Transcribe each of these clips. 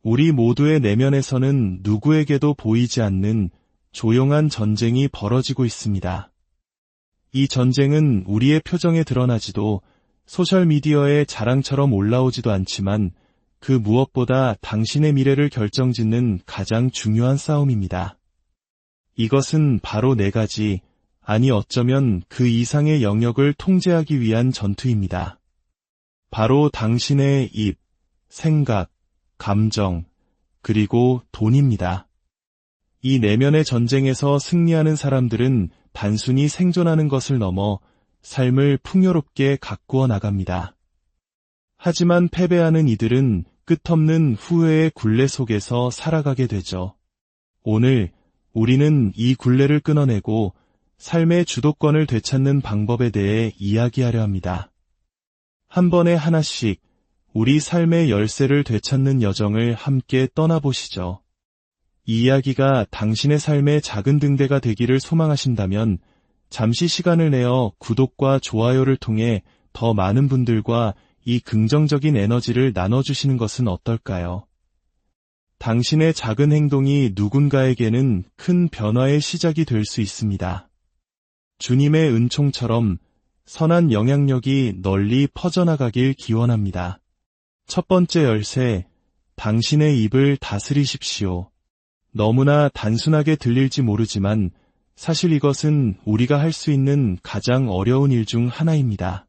우리 모두의 내면에서는 누구에게도 보이지 않는 조용한 전쟁이 벌어지고 있습니다. 이 전쟁은 우리의 표정에 드러나지도 소셜미디어의 자랑처럼 올라오지도 않지만 그 무엇보다 당신의 미래를 결정짓는 가장 중요한 싸움입니다. 이것은 바로 4가지, 아니 어쩌면 그 이상의 영역을 통제하기 위한 전투입니다. 바로 당신의 입, 생각, 감정, 그리고 돈입니다. 이 내면의 전쟁에서 승리하는 사람들은 단순히 생존하는 것을 넘어 삶을 풍요롭게 가꾸어 나갑니다. 하지만 패배하는 이들은 끝없는 후회의 굴레 속에서 살아가게 되죠. 오늘 우리는 이 굴레를 끊어내고 삶의 주도권을 되찾는 방법에 대해 이야기하려 합니다. 한 번에 하나씩 우리 삶의 열쇠를 되찾는 여정을 함께 떠나보시죠. 이 이야기가 당신의 삶의 작은 등대가 되기를 소망하신다면 잠시 시간을 내어 구독과 좋아요를 통해 더 많은 분들과 이 긍정적인 에너지를 나눠주시는 것은 어떨까요? 당신의 작은 행동이 누군가에게는 큰 변화의 시작이 될 수 있습니다. 주님의 은총처럼 선한 영향력이 널리 퍼져나가길 기원합니다. 첫 번째 열쇠, 당신의 입을 다스리십시오. 너무나 단순하게 들릴지 모르지만 사실 이것은 우리가 할 수 있는 가장 어려운 일 중 하나입니다.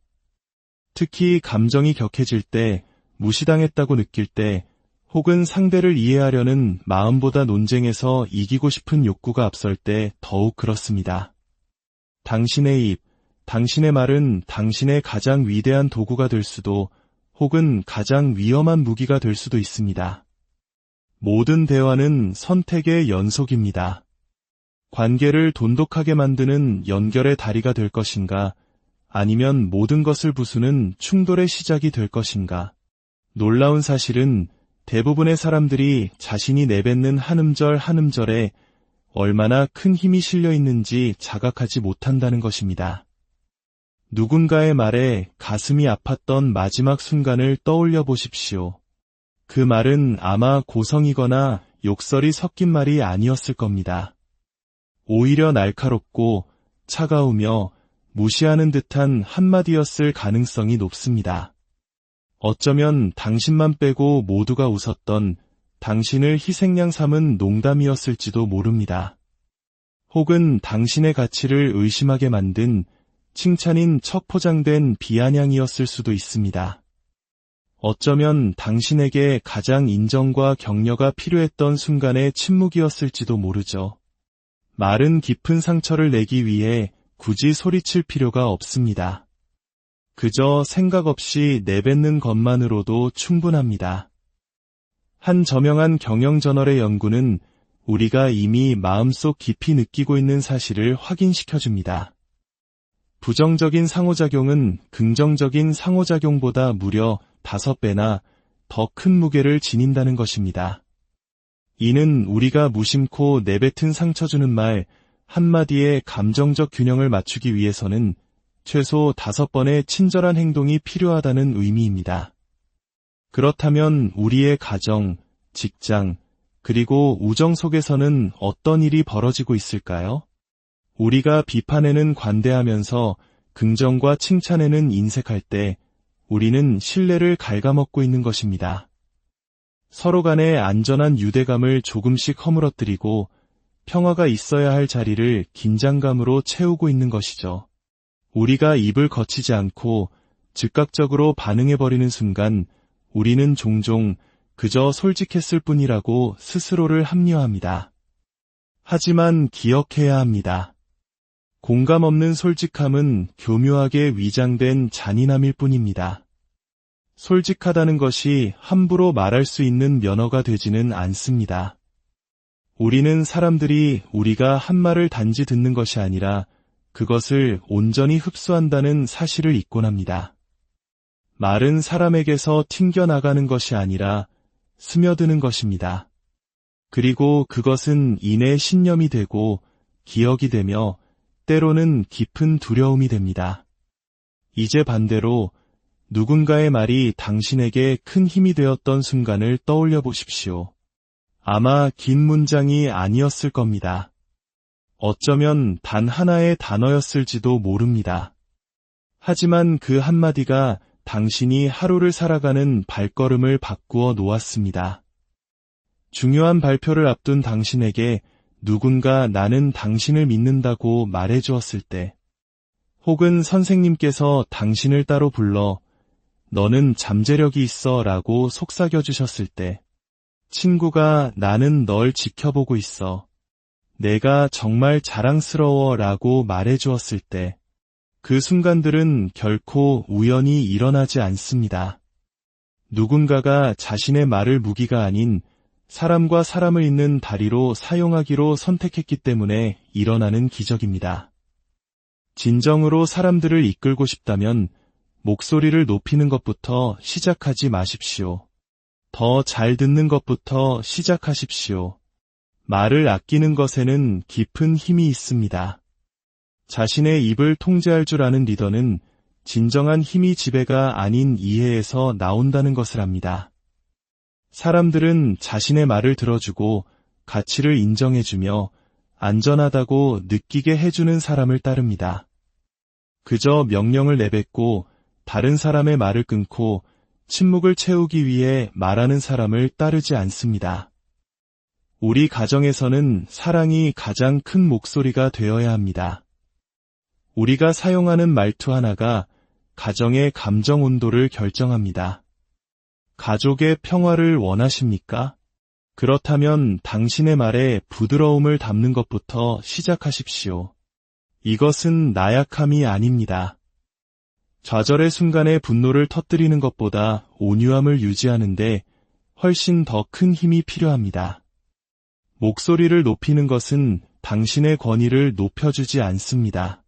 특히 감정이 격해질 때, 무시당했다고 느낄 때, 혹은 상대를 이해하려는 마음보다 논쟁에서 이기고 싶은 욕구가 앞설 때 더욱 그렇습니다. 당신의 입, 당신의 말은 당신의 가장 위대한 도구가 될 수도 혹은 가장 위험한 무기가 될 수도 있습니다. 모든 대화는 선택의 연속입니다. 관계를 돈독하게 만드는 연결의 다리가 될 것인가, 아니면 모든 것을 부수는 충돌의 시작이 될 것인가. 놀라운 사실은 대부분의 사람들이 자신이 내뱉는 한 음절 한 음절에 얼마나 큰 힘이 실려 있는지 자각하지 못한다는 것입니다. 누군가의 말에 가슴이 아팠던 마지막 순간을 떠올려 보십시오. 그 말은 아마 고성이거나 욕설이 섞인 말이 아니었을 겁니다. 오히려 날카롭고 차가우며 무시하는 듯한 한마디였을 가능성이 높습니다. 어쩌면 당신만 빼고 모두가 웃었던 당신을 희생양 삼은 농담이었을지도 모릅니다. 혹은 당신의 가치를 의심하게 만든 칭찬인 척 포장된 비아냥이었을 수도 있습니다. 어쩌면 당신에게 가장 인정과 격려가 필요했던 순간의 침묵이었을지도 모르죠. 말은 깊은 상처를 내기 위해 굳이 소리칠 필요가 없습니다. 그저 생각 없이 내뱉는 것만으로도 충분합니다. 한 저명한 경영저널의 연구는 우리가 이미 마음속 깊이 느끼고 있는 사실을 확인시켜줍니다. 부정적인 상호작용은 긍정적인 상호작용보다 무려 5배나 더 큰 무게를 지닌다는 것입니다. 이는 우리가 무심코 내뱉은 상처 주는 말 한마디에 감정적 균형을 맞추기 위해서는 최소 5번의 친절한 행동이 필요하다는 의미입니다. 그렇다면 우리의 가정, 직장, 그리고 우정 속에서는 어떤 일이 벌어지고 있을까요? 우리가 비판에는 관대하면서 긍정과 칭찬에는 인색할 때 우리는 신뢰를 갉아먹고 있는 것입니다. 서로 간의 안전한 유대감을 조금씩 허물어뜨리고 평화가 있어야 할 자리를 긴장감으로 채우고 있는 것이죠. 우리가 입을 거치지 않고 즉각적으로 반응해버리는 순간 우리는 종종 그저 솔직했을 뿐이라고 스스로를 합리화합니다. 하지만 기억해야 합니다. 공감 없는 솔직함은 교묘하게 위장된 잔인함일 뿐입니다. 솔직하다는 것이 함부로 말할 수 있는 면허가 되지는 않습니다. 우리는 사람들이 우리가 한 말을 단지 듣는 것이 아니라 그것을 온전히 흡수한다는 사실을 잊곤 합니다. 말은 사람에게서 튕겨나가는 것이 아니라 스며드는 것입니다. 그리고 그것은 인의 신념이 되고 기억이 되며 때로는 깊은 두려움이 됩니다. 이제 반대로 누군가의 말이 당신에게 큰 힘이 되었던 순간을 떠올려 보십시오. 아마 긴 문장이 아니었을 겁니다. 어쩌면 단 하나의 단어였을지도 모릅니다. 하지만 그 한마디가 당신이 하루를 살아가는 발걸음을 바꾸어 놓았습니다. 중요한 발표를 앞둔 당신에게 누군가 나는 당신을 믿는다고 말해 주었을 때, 혹은 선생님께서 당신을 따로 불러 너는 잠재력이 있어 라고 속삭여 주셨을 때, 친구가 나는 널 지켜보고 있어. 내가 정말 자랑스러워 라고 말해 주었을 때, 그 순간들은 결코 우연히 일어나지 않습니다. 누군가가 자신의 말을 무기가 아닌 사람과 사람을 잇는 다리로 사용하기로 선택했기 때문에 일어나는 기적입니다. 진정으로 사람들을 이끌고 싶다면 목소리를 높이는 것부터 시작하지 마십시오. 더 잘 듣는 것부터 시작하십시오. 말을 아끼는 것에는 깊은 힘이 있습니다. 자신의 입을 통제할 줄 아는 리더는 진정한 힘이 지배가 아닌 이해에서 나온다는 것을 압니다. 사람들은 자신의 말을 들어주고 가치를 인정해주며 안전하다고 느끼게 해주는 사람을 따릅니다. 그저 명령을 내뱉고 다른 사람의 말을 끊고 침묵을 채우기 위해 말하는 사람을 따르지 않습니다. 우리 가정에서는 사랑이 가장 큰 목소리가 되어야 합니다. 우리가 사용하는 말투 하나가 가정의 감정 온도를 결정합니다. 가족의 평화를 원하십니까? 그렇다면 당신의 말에 부드러움을 담는 것부터 시작하십시오. 이것은 나약함이 아닙니다. 좌절의 순간에 분노를 터뜨리는 것보다 온유함을 유지하는데 훨씬 더 큰 힘이 필요합니다. 목소리를 높이는 것은 당신의 권위를 높여주지 않습니다.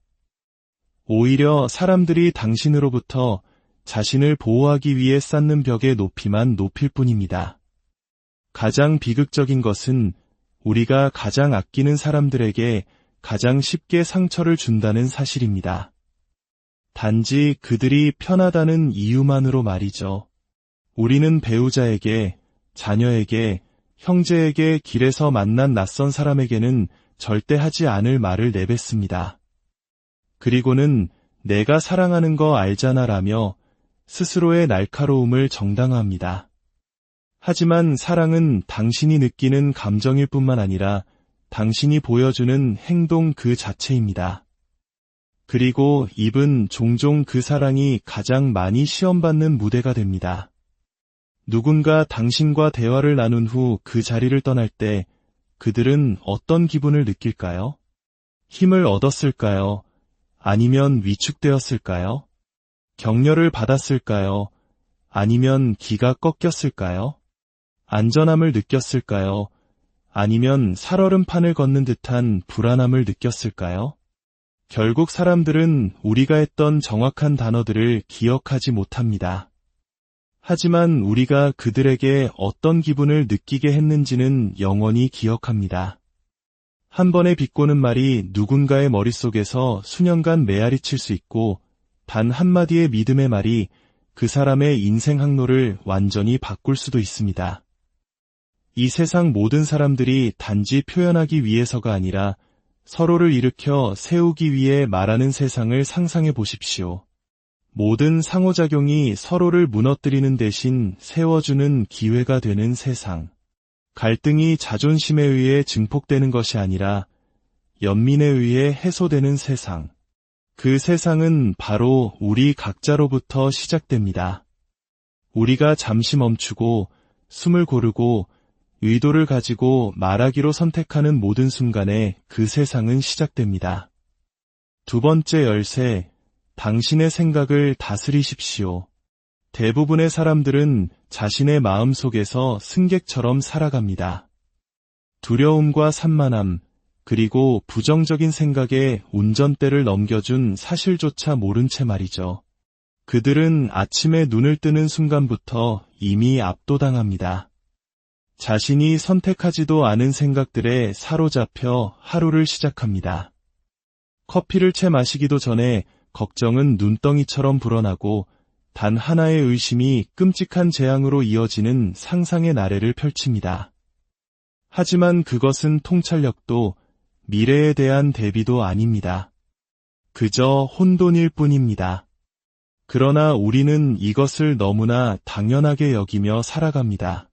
오히려 사람들이 당신으로부터 자신을 보호하기 위해 쌓는 벽의 높이만 높일 뿐입니다. 가장 비극적인 것은 우리가 가장 아끼는 사람들에게 가장 쉽게 상처를 준다는 사실입니다. 단지 그들이 편하다는 이유만으로 말이죠. 우리는 배우자에게, 자녀에게, 형제에게 길에서 만난 낯선 사람에게는 절대 하지 않을 말을 내뱉습니다. 그리고는 내가 사랑하는 거 알잖아 라며 스스로의 날카로움을 정당화합니다. 하지만 사랑은 당신이 느끼는 감정일 뿐만 아니라 당신이 보여주는 행동 그 자체입니다. 그리고 입은 종종 그 사랑이 가장 많이 시험받는 무대가 됩니다. 누군가 당신과 대화를 나눈 후 그 자리를 떠날 때 그들은 어떤 기분을 느낄까요? 힘을 얻었을까요? 아니면 위축되었을까요? 격려를 받았을까요? 아니면 기가 꺾였을까요? 안전함을 느꼈을까요? 아니면 살얼음판을 걷는 듯한 불안함을 느꼈을까요? 결국 사람들은 우리가 했던 정확한 단어들을 기억하지 못합니다. 하지만 우리가 그들에게 어떤 기분을 느끼게 했는지는 영원히 기억합니다. 한 번의 비꼬는 말이 누군가의 머릿속에서 수년간 메아리 칠 수 있고 단 한마디의 믿음의 말이 그 사람의 인생 항로를 완전히 바꿀 수도 있습니다. 이 세상 모든 사람들이 단지 표현하기 위해서가 아니라 서로를 일으켜 세우기 위해 말하는 세상을 상상해 보십시오. 모든 상호작용이 서로를 무너뜨리는 대신 세워주는 기회가 되는 세상. 갈등이 자존심에 의해 증폭되는 것이 아니라 연민에 의해 해소되는 세상. 그 세상은 바로 우리 각자로부터 시작됩니다. 우리가 잠시 멈추고 숨을 고르고 의도를 가지고 말하기로 선택하는 모든 순간에 그 세상은 시작됩니다. 두 번째 열쇠, 당신의 생각을 다스리십시오. 대부분의 사람들은 자신의 마음 속에서 승객처럼 살아갑니다. 두려움과 산만함, 그리고 부정적인 생각에 운전대를 넘겨준 사실조차 모른 채 말이죠. 그들은 아침에 눈을 뜨는 순간부터 이미 압도당합니다. 자신이 선택하지도 않은 생각들에 사로잡혀 하루를 시작합니다. 커피를 채 마시기도 전에 걱정은 눈덩이처럼 불어나고 단 하나의 의심이 끔찍한 재앙으로 이어지는 상상의 나래를 펼칩니다. 하지만 그것은 통찰력도 미래에 대한 대비도 아닙니다. 그저 혼돈일 뿐입니다. 그러나 우리는 이것을 너무나 당연하게 여기며 살아갑니다.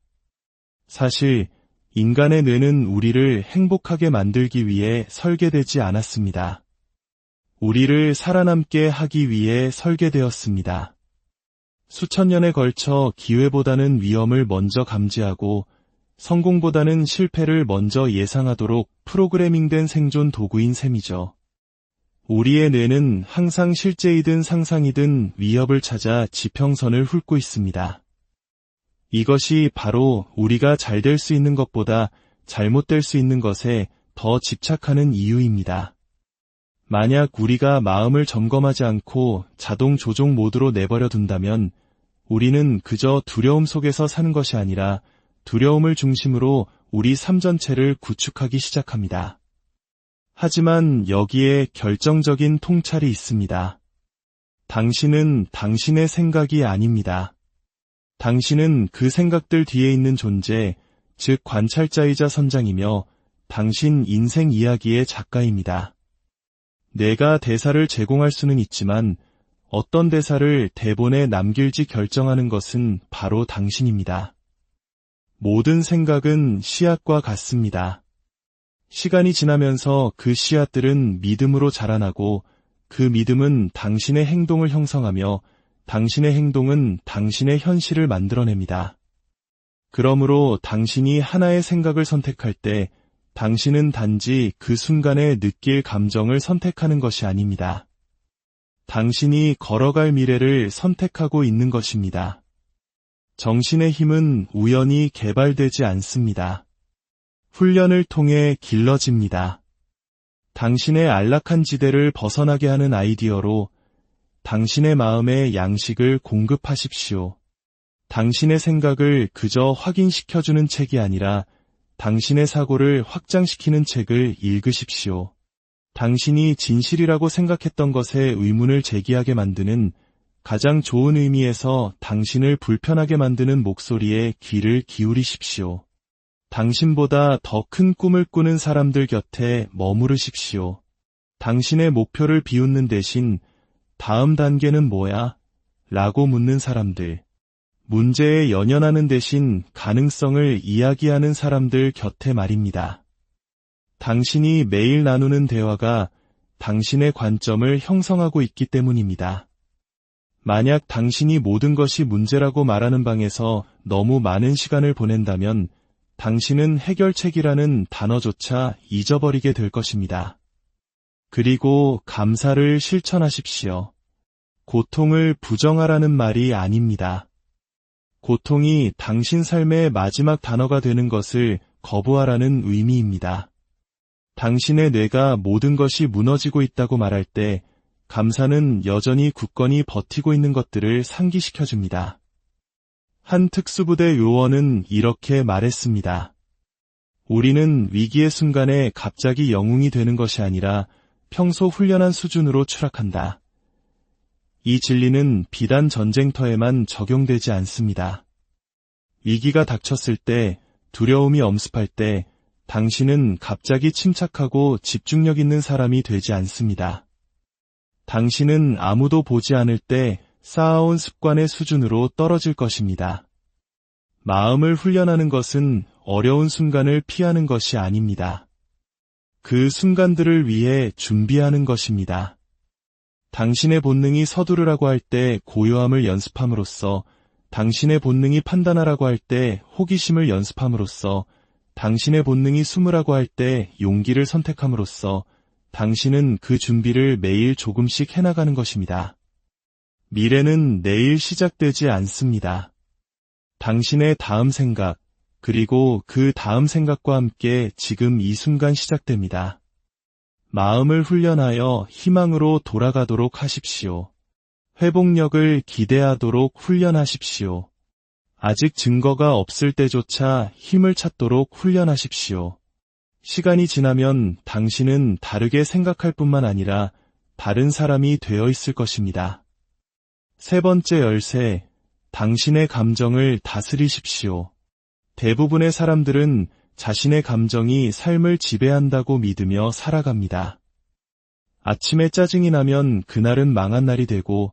사실 인간의 뇌는 우리를 행복하게 만들기 위해 설계되지 않았습니다. 우리를 살아남게 하기 위해 설계되었습니다. 수천 년에 걸쳐 기회보다는 위험을 먼저 감지하고 성공보다는 실패를 먼저 예상하도록 프로그래밍된 생존 도구인 셈이죠. 우리의 뇌는 항상 실제이든 상상이든 위협을 찾아 지평선을 훑고 있습니다. 이것이 바로 우리가 잘 될 수 있는 것보다 잘못될 수 있는 것에 더 집착하는 이유입니다. 만약 우리가 마음을 점검하지 않고 자동 조종 모드로 내버려 둔다면 우리는 그저 두려움 속에서 사는 것이 아니라 두려움을 중심으로 우리 삶 전체를 구축하기 시작합니다. 하지만 여기에 결정적인 통찰이 있습니다. 당신은 당신의 생각이 아닙니다. 당신은 그 생각들 뒤에 있는 존재, 즉 관찰자이자 선장이며 당신 인생 이야기의 작가입니다. 내가 대사를 제공할 수는 있지만 어떤 대사를 대본에 남길지 결정하는 것은 바로 당신입니다. 모든 생각은 씨앗과 같습니다. 시간이 지나면서 그 씨앗들은 믿음으로 자라나고 그 믿음은 당신의 행동을 형성하며 당신의 행동은 당신의 현실을 만들어냅니다. 그러므로 당신이 하나의 생각을 선택할 때 당신은 단지 그 순간에 느낄 감정을 선택하는 것이 아닙니다. 당신이 걸어갈 미래를 선택하고 있는 것입니다. 정신의 힘은 우연히 개발되지 않습니다. 훈련을 통해 길러집니다. 당신의 안락한 지대를 벗어나게 하는 아이디어로 당신의 마음의 양식을 공급하십시오. 당신의 생각을 그저 확인시켜주는 책이 아니라 당신의 사고를 확장시키는 책을 읽으십시오. 당신이 진실이라고 생각했던 것에 의문을 제기하게 만드는 가장 좋은 의미에서 당신을 불편하게 만드는 목소리에 귀를 기울이십시오. 당신보다 더 큰 꿈을 꾸는 사람들 곁에 머무르십시오. 당신의 목표를 비웃는 대신 다음 단계는 뭐야? 라고 묻는 사람들. 문제에 연연하는 대신 가능성을 이야기하는 사람들 곁에 말입니다. 당신이 매일 나누는 대화가 당신의 관점을 형성하고 있기 때문입니다. 만약 당신이 모든 것이 문제라고 말하는 방에서 너무 많은 시간을 보낸다면 당신은 해결책이라는 단어조차 잊어버리게 될 것입니다. 그리고 감사를 실천하십시오. 고통을 부정하라는 말이 아닙니다. 고통이 당신 삶의 마지막 단어가 되는 것을 거부하라는 의미입니다. 당신의 뇌가 모든 것이 무너지고 있다고 말할 때 감사는 여전히 굳건히 버티고 있는 것들을 상기시켜줍니다. 한 특수부대 요원은 이렇게 말했습니다. 우리는 위기의 순간에 갑자기 영웅이 되는 것이 아니라 평소 훈련한 수준으로 추락한다. 이 진리는 비단 전쟁터에만 적용되지 않습니다. 위기가 닥쳤을 때, 두려움이 엄습할 때, 당신은 갑자기 침착하고 집중력 있는 사람이 되지 않습니다. 당신은 아무도 보지 않을 때 쌓아온 습관의 수준으로 떨어질 것입니다. 마음을 훈련하는 것은 어려운 순간을 피하는 것이 아닙니다. 그 순간들을 위해 준비하는 것입니다. 당신의 본능이 서두르라고 할 때 고요함을 연습함으로써, 당신의 본능이 판단하라고 할 때 호기심을 연습함으로써, 당신의 본능이 숨으라고 할 때 용기를 선택함으로써 당신은 그 준비를 매일 조금씩 해나가는 것입니다. 미래는 내일 시작되지 않습니다. 당신의 다음 생각, 그리고 그 다음 생각과 함께 지금 이 순간 시작됩니다. 마음을 훈련하여 희망으로 돌아가도록 하십시오. 회복력을 기대하도록 훈련하십시오. 아직 증거가 없을 때조차 힘을 찾도록 훈련하십시오. 시간이 지나면 당신은 다르게 생각할 뿐만 아니라 다른 사람이 되어 있을 것입니다. 세 번째 열쇠, 당신의 감정을 다스리십시오. 대부분의 사람들은 자신의 감정이 삶을 지배한다고 믿으며 살아갑니다. 아침에 짜증이 나면 그날은 망한 날이 되고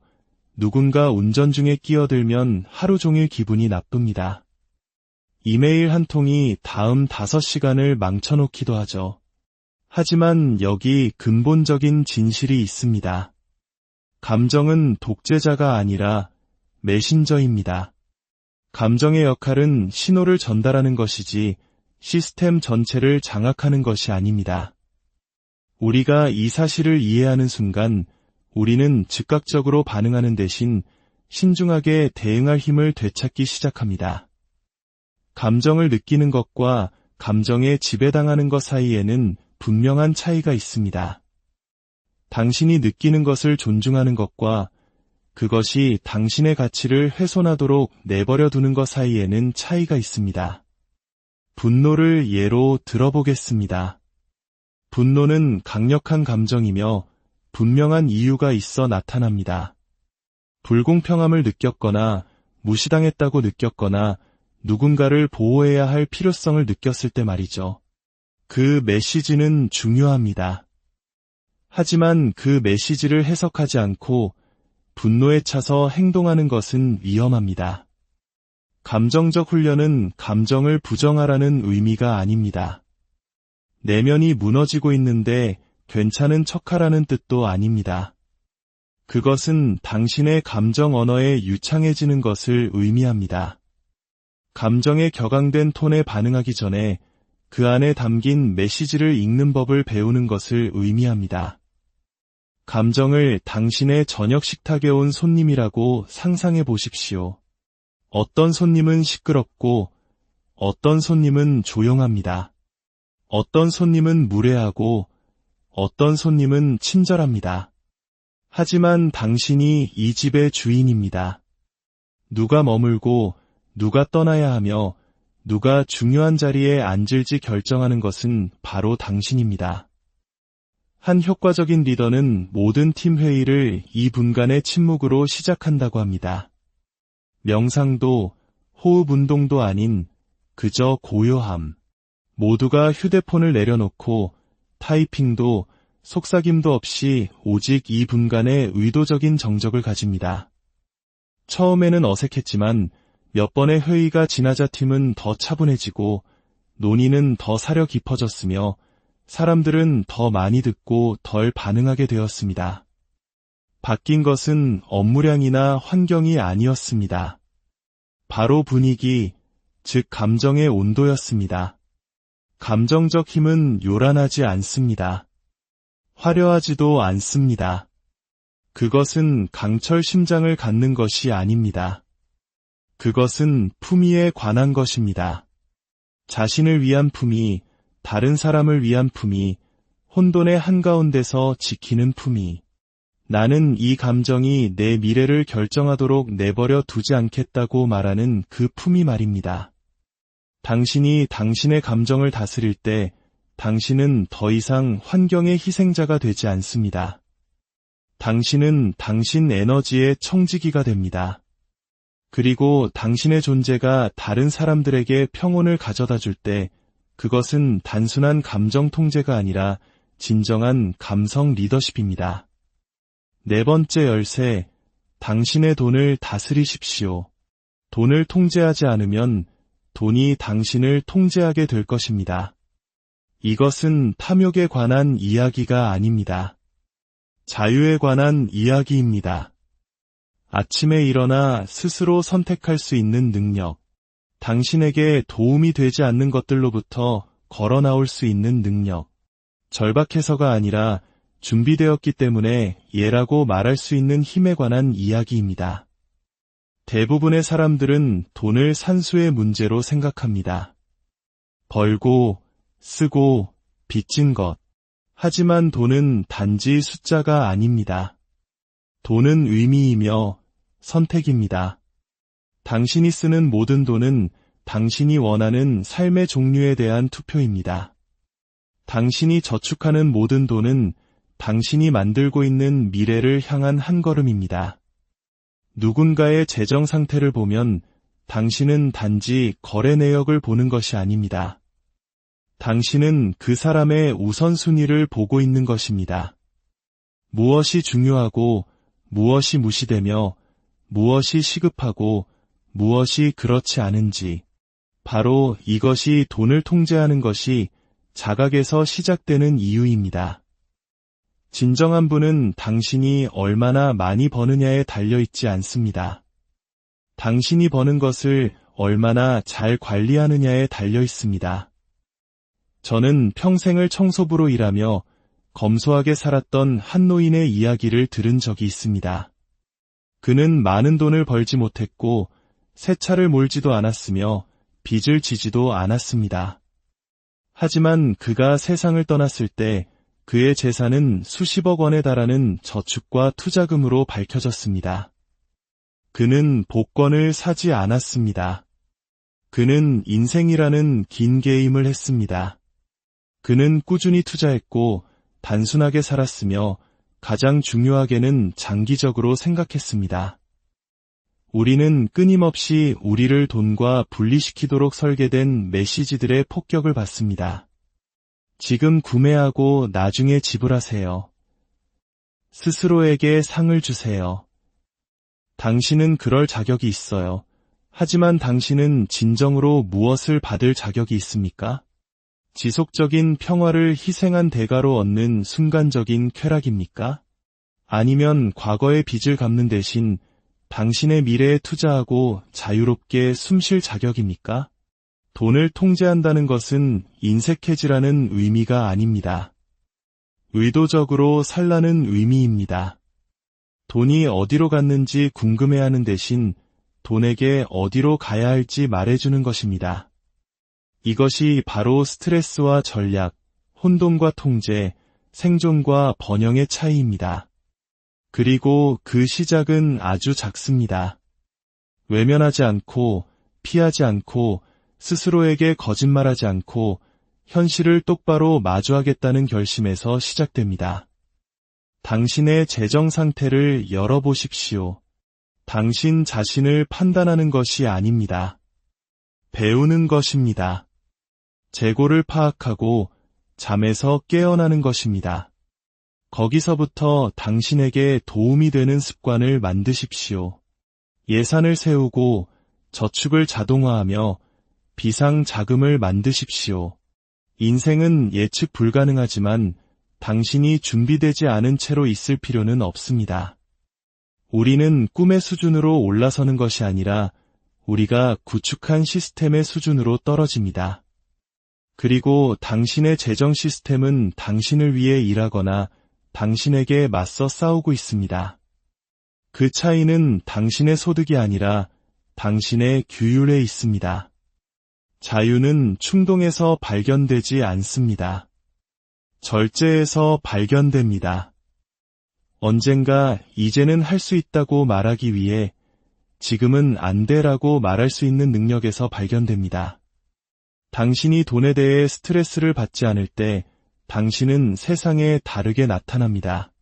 누군가 운전 중에 끼어들면 하루 종일 기분이 나쁩니다. 이메일 한 통이 다음 5시간을 망쳐놓기도 하죠. 하지만 여기 근본적인 진실이 있습니다. 감정은 독재자가 아니라 메신저입니다. 감정의 역할은 신호를 전달하는 것이지 시스템 전체를 장악하는 것이 아닙니다. 우리가 이 사실을 이해하는 순간 우리는 즉각적으로 반응하는 대신 신중하게 대응할 힘을 되찾기 시작합니다. 감정을 느끼는 것과 감정에 지배당하는 것 사이에는 분명한 차이가 있습니다. 당신이 느끼는 것을 존중하는 것과 그것이 당신의 가치를 훼손하도록 내버려 두는 것 사이에는 차이가 있습니다. 분노를 예로 들어보겠습니다. 분노는 강력한 감정이며 분명한 이유가 있어 나타납니다. 불공평함을 느꼈거나 무시당했다고 느꼈거나 누군가를 보호해야 할 필요성을 느꼈을 때 말이죠. 그 메시지는 중요합니다. 하지만 그 메시지를 해석하지 않고 분노에 차서 행동하는 것은 위험합니다. 감정적 훈련은 감정을 부정하라는 의미가 아닙니다. 내면이 무너지고 있는데 괜찮은 척하라는 뜻도 아닙니다. 그것은 당신의 감정 언어에 유창해지는 것을 의미합니다. 감정에 격앙된 톤에 반응하기 전에 그 안에 담긴 메시지를 읽는 법을 배우는 것을 의미합니다. 감정을 당신의 저녁 식탁에 온 손님이라고 상상해 보십시오. 어떤 손님은 시끄럽고 어떤 손님은 조용합니다. 어떤 손님은 무례하고 어떤 손님은 친절합니다. 하지만 당신이 이 집의 주인입니다. 누가 머물고 누가 떠나야 하며 누가 중요한 자리에 앉을지 결정하는 것은 바로 당신입니다. 한 효과적인 리더는 모든 팀 회의를 2분간의 침묵으로 시작한다고 합니다. 명상도 호흡 운동도 아닌 그저 고요함. 모두가 휴대폰을 내려놓고 타이핑도 속삭임도 없이 오직 2분간의 의도적인 정적을 가집니다. 처음에는 어색했지만 몇 번의 회의가 지나자 팀은 더 차분해지고 논의는 더 사려 깊어졌으며 사람들은 더 많이 듣고 덜 반응하게 되었습니다. 바뀐 것은 업무량이나 환경이 아니었습니다. 바로 분위기, 즉 감정의 온도였습니다. 감정적 힘은 요란하지 않습니다. 화려하지도 않습니다. 그것은 강철 심장을 갖는 것이 아닙니다. 그것은 품위에 관한 것입니다. 자신을 위한 품위, 다른 사람을 위한 품위, 혼돈의 한가운데서 지키는 품위. 나는 이 감정이 내 미래를 결정하도록 내버려 두지 않겠다고 말하는 그 품위 말입니다. 당신이 당신의 감정을 다스릴 때 당신은 더 이상 환경의 희생자가 되지 않습니다. 당신은 당신 에너지의 청지기가 됩니다. 그리고 당신의 존재가 다른 사람들에게 평온을 가져다 줄 때 그것은 단순한 감정 통제가 아니라 진정한 감성 리더십입니다. 네 번째 열쇠, 당신의 돈을 다스리십시오. 돈을 통제하지 않으면 돈이 당신을 통제하게 될 것입니다. 이것은 탐욕에 관한 이야기가 아닙니다. 자유에 관한 이야기입니다. 아침에 일어나 스스로 선택할 수 있는 능력, 당신에게 도움이 되지 않는 것들로부터 걸어 나올 수 있는 능력, 절박해서가 아니라 준비되었기 때문에 예라고 말할 수 있는 힘에 관한 이야기입니다. 대부분의 사람들은 돈을 산수의 문제로 생각합니다. 벌고, 쓰고, 빚진 것. 하지만 돈은 단지 숫자가 아닙니다. 돈은 의미이며 선택입니다. 당신이 쓰는 모든 돈은 당신이 원하는 삶의 종류에 대한 투표입니다. 당신이 저축하는 모든 돈은 당신이 만들고 있는 미래를 향한 한 걸음입니다. 누군가의 재정 상태를 보면 당신은 단지 거래 내역을 보는 것이 아닙니다. 당신은 그 사람의 우선순위를 보고 있는 것입니다. 무엇이 중요하고 무엇이 무시되며 무엇이 시급하고 무엇이 그렇지 않은지, 바로 이것이 돈을 통제하는 것이 자각에서 시작되는 이유입니다. 진정한 부는 당신이 얼마나 많이 버느냐에 달려있지 않습니다. 당신이 버는 것을 얼마나 잘 관리하느냐에 달려있습니다. 저는 평생을 청소부로 일하며 검소하게 살았던 한 노인의 이야기를 들은 적이 있습니다. 그는 많은 돈을 벌지 못했고 새 차를 몰지도 않았으며 빚을 지지도 않았습니다. 하지만 그가 세상을 떠났을 때 그의 재산은 수십억 원에 달하는 저축과 투자금으로 밝혀졌습니다. 그는 복권을 사지 않았습니다. 그는 인생이라는 긴 게임을 했습니다. 그는 꾸준히 투자했고 단순하게 살았으며 가장 중요하게는 장기적으로 생각했습니다. 우리는 끊임없이 우리를 돈과 분리시키도록 설계된 메시지들의 폭격을 받습니다. 지금 구매하고 나중에 지불하세요. 스스로에게 상을 주세요. 당신은 그럴 자격이 있어요. 하지만 당신은 진정으로 무엇을 받을 자격이 있습니까? 지속적인 평화를 희생한 대가로 얻는 순간적인 쾌락입니까? 아니면 과거의 빚을 갚는 대신 당신의 미래에 투자하고 자유롭게 숨쉴 자격입니까? 돈을 통제한다는 것은 인색해지라는 의미가 아닙니다. 의도적으로 살라는 의미입니다. 돈이 어디로 갔는지 궁금해하는 대신 돈에게 어디로 가야 할지 말해주는 것입니다. 이것이 바로 스트레스와 전략, 혼돈과 통제, 생존과 번영의 차이입니다. 그리고 그 시작은 아주 작습니다. 외면하지 않고, 피하지 않고, 스스로에게 거짓말하지 않고, 현실을 똑바로 마주하겠다는 결심에서 시작됩니다. 당신의 재정 상태를 열어보십시오. 당신 자신을 판단하는 것이 아닙니다. 배우는 것입니다. 재고를 파악하고 잠에서 깨어나는 것입니다. 거기서부터 당신에게 도움이 되는 습관을 만드십시오. 예산을 세우고 저축을 자동화하며 비상 자금을 만드십시오. 인생은 예측 불가능하지만 당신이 준비되지 않은 채로 있을 필요는 없습니다. 우리는 꿈의 수준으로 올라서는 것이 아니라 우리가 구축한 시스템의 수준으로 떨어집니다. 그리고 당신의 재정 시스템은 당신을 위해 일하거나 당신에게 맞서 싸우고 있습니다. 그 차이는 당신의 소득이 아니라 당신의 규율에 있습니다. 자유는 충동에서 발견되지 않습니다. 절제에서 발견됩니다. 언젠가 이제는 할 수 있다고 말하기 위해 지금은 안 돼라고 말할 수 있는 능력에서 발견됩니다. 당신이 돈에 대해 스트레스를 받지 않을 때 당신은 세상에 다르게 나타납니다.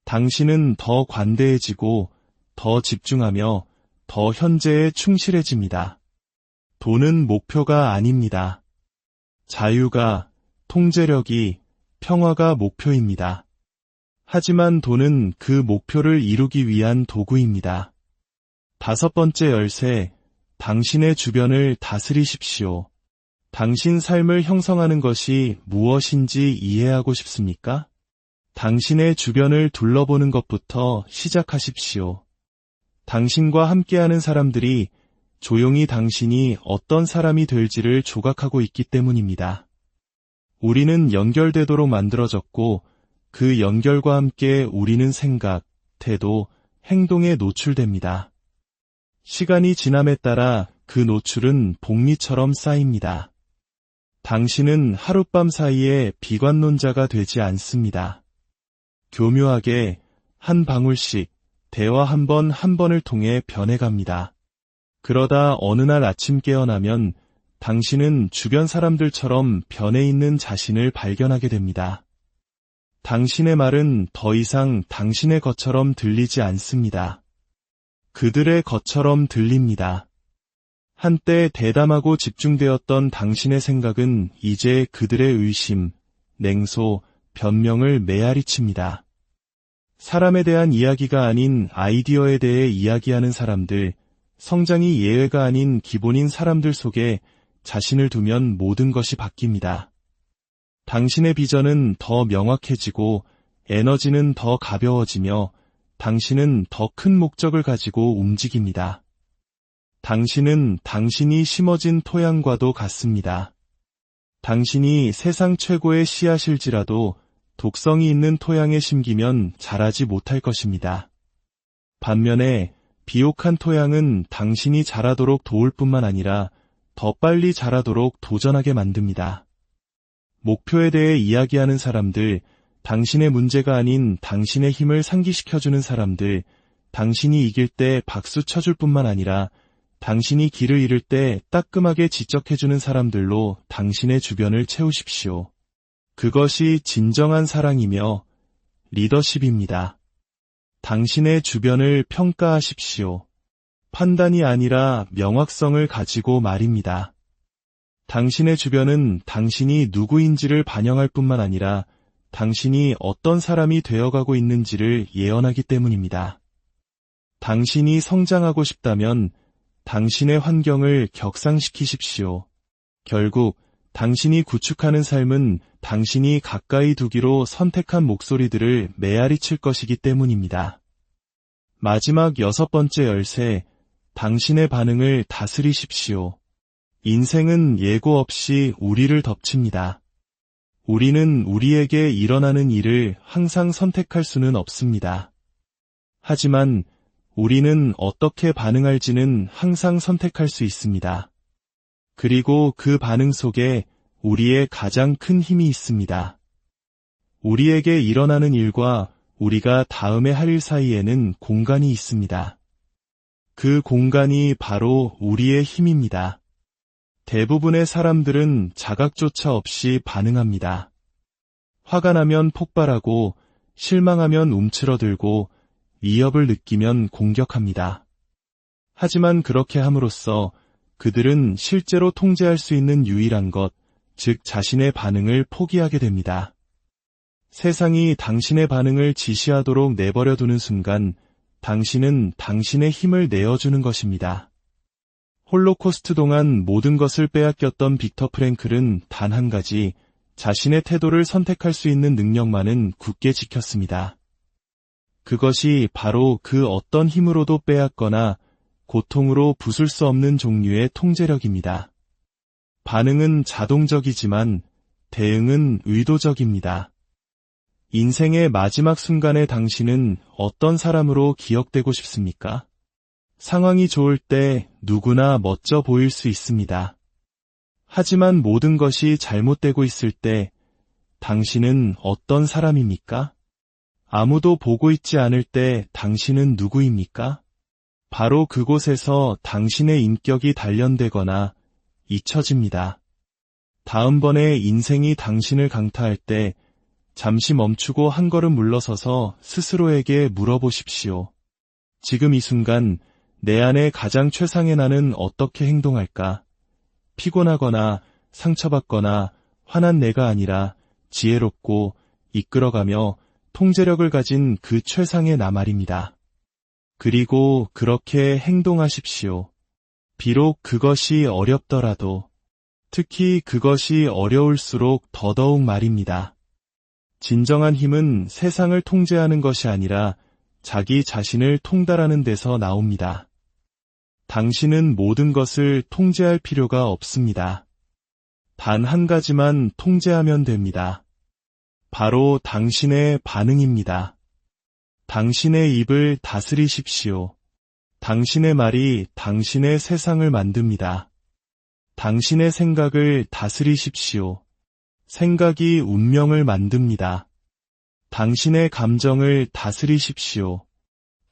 당신은 더 관대해지고 더 집중하며 더 현재에 충실해집니다. 돈은 목표가 아닙니다. 자유가, 통제력이, 평화가 목표입니다. 하지만 돈은 그 목표를 이루기 위한 도구입니다. 5번째 열쇠, 당신의 주변을 다스리십시오. 당신 삶을 형성하는 것이 무엇인지 이해하고 싶습니까? 당신의 주변을 둘러보는 것부터 시작하십시오. 당신과 함께하는 사람들이 조용히 당신이 어떤 사람이 될지를 조각하고 있기 때문입니다. 우리는 연결되도록 만들어졌고 그 연결과 함께 우리는 생각, 태도, 행동에 노출됩니다. 시간이 지남에 따라 그 노출은 복리처럼 쌓입니다. 당신은 하룻밤 사이에 비관론자가 되지 않습니다. 교묘하게 한 방울씩 대화 한 번을 통해 변해갑니다. 그러다 어느 날 아침 깨어나면 당신은 주변 사람들처럼 변해 있는 자신을 발견하게 됩니다. 당신의 말은 더 이상 당신의 것처럼 들리지 않습니다. 그들의 것처럼 들립니다. 한때 대담하고 집중되었던 당신의 생각은 이제 그들의 의심, 냉소, 변명을 메아리칩니다. 사람에 대한 이야기가 아닌 아이디어에 대해 이야기하는 사람들, 성장이 예외가 아닌 기본인 사람들 속에 자신을 두면 모든 것이 바뀝니다. 당신의 비전은 더 명확해지고 에너지는 더 가벼워지며 당신은 더 큰 목적을 가지고 움직입니다. 당신은 당신이 심어진 토양과도 같습니다. 당신이 세상 최고의 씨앗일지라도 독성이 있는 토양에 심기면 자라지 못할 것입니다. 반면에 비옥한 토양은 당신이 자라도록 도울 뿐만 아니라 더 빨리 자라도록 도전하게 만듭니다. 목표에 대해 이야기하는 사람들, 당신의 문제가 아닌 당신의 힘을 상기시켜주는 사람들, 당신이 이길 때 박수 쳐줄 뿐만 아니라 당신이 길을 잃을 때 따끔하게 지적해주는 사람들로 당신의 주변을 채우십시오. 그것이 진정한 사랑이며 리더십입니다. 당신의 주변을 평가하십시오. 판단이 아니라 명확성을 가지고 말입니다. 당신의 주변은 당신이 누구인지를 반영할 뿐만 아니라 당신이 어떤 사람이 되어가고 있는지를 예언하기 때문입니다. 당신이 성장하고 싶다면 당신의 환경을 격상시키십시오. 결국 당신이 구축하는 삶은 당신이 가까이 두기로 선택한 목소리들을 메아리칠 것이기 때문입니다. 마지막 6번째 열쇠, 당신의 반응을 다스리십시오. 인생은 예고 없이 우리를 덮칩니다. 우리는 우리에게 일어나는 일을 항상 선택할 수는 없습니다. 하지만 우리는 어떻게 반응할지는 항상 선택할 수 있습니다. 그리고 그 반응 속에 우리의 가장 큰 힘이 있습니다. 우리에게 일어나는 일과 우리가 다음에 할 일 사이에는 공간이 있습니다. 그 공간이 바로 우리의 힘입니다. 대부분의 사람들은 자각조차 없이 반응합니다. 화가 나면 폭발하고, 실망하면 움츠러들고, 위협을 느끼면 공격합니다. 하지만 그렇게 함으로써 그들은 실제로 통제할 수 있는 유일한 것, 즉 자신의 반응을 포기하게 됩니다. 세상이 당신의 반응을 지시하도록 내버려 두는 순간 당신은 당신의 힘을 내어주는 것입니다. 홀로코스트 동안 모든 것을 빼앗겼던 빅터 프랭클은 단 한 가지, 자신의 태도를 선택할 수 있는 능력만은 굳게 지켰습니다. 그것이 바로 그 어떤 힘으로도 빼앗거나 고통으로 부술 수 없는 종류의 통제력입니다. 반응은 자동적이지만 대응은 의도적입니다. 인생의 마지막 순간에 당신은 어떤 사람으로 기억되고 싶습니까? 상황이 좋을 때 누구나 멋져 보일 수 있습니다. 하지만 모든 것이 잘못되고 있을 때 당신은 어떤 사람입니까? 아무도 보고 있지 않을 때 당신은 누구입니까? 바로 그곳에서 당신의 인격이 단련되거나 잊혀집니다. 다음번에 인생이 당신을 강타할 때 잠시 멈추고 한 걸음 물러서서 스스로에게 물어보십시오. 지금 이 순간 내 안에 가장 최상의 나는 어떻게 행동할까? 피곤하거나 상처받거나 화난 내가 아니라 지혜롭고 이끌어가며 통제력을 가진 그 최상의 나 말입니다. 그리고 그렇게 행동하십시오. 비록 그것이 어렵더라도, 특히 그것이 어려울수록 더더욱 말입니다. 진정한 힘은 세상을 통제하는 것이 아니라 자기 자신을 통달하는 데서 나옵니다. 당신은 모든 것을 통제할 필요가 없습니다. 단 한 가지만 통제하면 됩니다. 바로 당신의 반응입니다. 당신의 입을 다스리십시오. 당신의 말이 당신의 세상을 만듭니다. 당신의 생각을 다스리십시오. 생각이 운명을 만듭니다. 당신의 감정을 다스리십시오.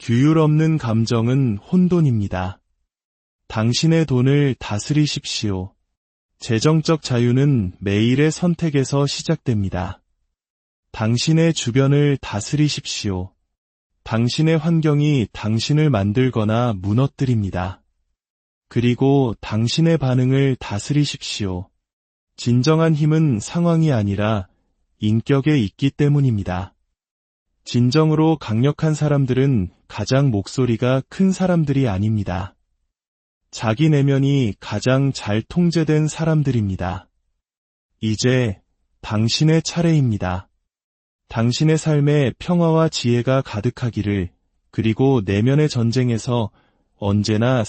규율 없는 감정은 혼돈입니다. 당신의 돈을 다스리십시오. 재정적 자유는 매일의 선택에서 시작됩니다. 당신의 주변을 다스리십시오. 당신의 환경이 당신을 만들거나 무너뜨립니다. 그리고 당신의 반응을 다스리십시오. 진정한 힘은 상황이 아니라 인격에 있기 때문입니다. 진정으로 강력한 사람들은 가장 목소리가 큰 사람들이 아닙니다. 자기 내면이 가장 잘 통제된 사람들입니다. 이제 당신의 차례입니다. 당신의 삶에 평화와 지혜가 가득하기를, 그리고 내면의 전쟁에서 언제나